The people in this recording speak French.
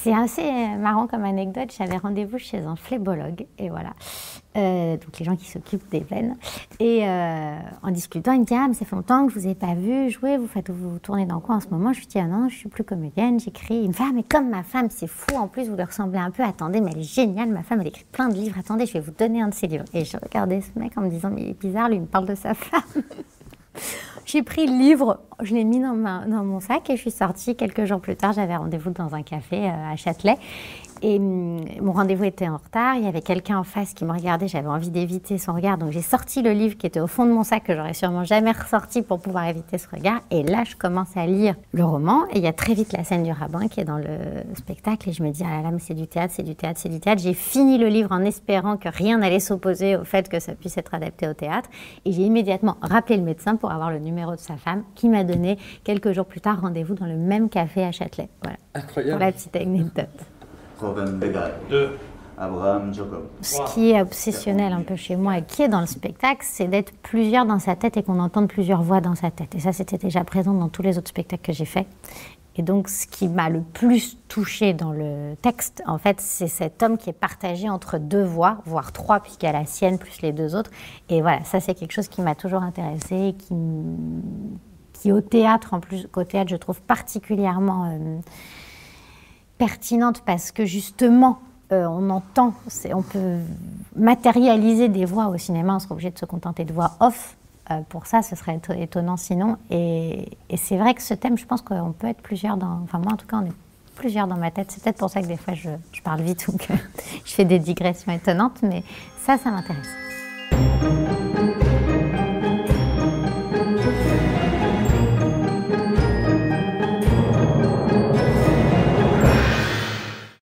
C'est assez marrant comme anecdote. J'avais rendez-vous chez un phlébologue, et voilà. Donc les gens qui s'occupent des veines. Et en discutant, il me dit « Ah, mais ça fait longtemps que je vous ai pas vu jouer, vous tournez dans quoi en ce moment ?» Je lui dis « Ah non, je suis plus comédienne, j'écris. » Il me fait « Ah, mais comme ma femme, c'est fou, en plus vous lui ressemblez un peu. Attendez, mais elle est géniale, ma femme, elle écrit plein de livres. Attendez, je vais vous donner un de ses livres. » Et je regardais ce mec en me disant « Mais il est bizarre, lui, il me parle de sa femme. » J'ai pris le livre, je l'ai mis dans mon sac et je suis sortie. Quelques jours plus tard, j'avais rendez-vous dans un café à Châtelet. Et mon rendez-vous était en retard. Il y avait quelqu'un en face qui me regardait. J'avais envie d'éviter son regard. Donc, j'ai sorti le livre qui était au fond de mon sac que j'aurais sûrement jamais ressorti pour pouvoir éviter ce regard. Et là, je commence à lire le roman. Et il y a très vite la scène du rabbin qui est dans le spectacle. Et je me dis, ah là là, mais c'est du théâtre, c'est du théâtre, c'est du théâtre. J'ai fini le livre en espérant que rien n'allait s'opposer au fait que ça puisse être adapté au théâtre. Et j'ai immédiatement rappelé le médecin pour avoir le numéro de sa femme qui m'a donné quelques jours plus tard rendez-vous dans le même café à Châtelet. Voilà. Incroyable. Pour la petite anecdote. De Abraham Jacob. Ce qui est obsessionnel un peu chez moi et qui est dans le spectacle, c'est d'être plusieurs dans sa tête et qu'on entende plusieurs voix dans sa tête. Et ça, c'était déjà présent dans tous les autres spectacles que j'ai faits. Et donc, ce qui m'a le plus touchée dans le texte, en fait, c'est cet homme qui est partagé entre deux voix, voire trois, puisqu'il y a la sienne plus les deux autres. Et voilà, ça, c'est quelque chose qui m'a toujours intéressée, qui au théâtre, en plus, qu'au théâtre, je trouve particulièrement pertinente parce que justement, on entend, on peut matérialiser des voix au cinéma, on serait obligé de se contenter de voix off. Pour ça, ce serait étonnant sinon. Et c'est vrai que ce thème, je pense qu'on peut être plusieurs dans... Enfin, moi, en tout cas, on est plusieurs dans ma tête. C'est peut-être pour ça que des fois, je parle vite ou que je fais des digressions étonnantes, mais ça m'intéresse.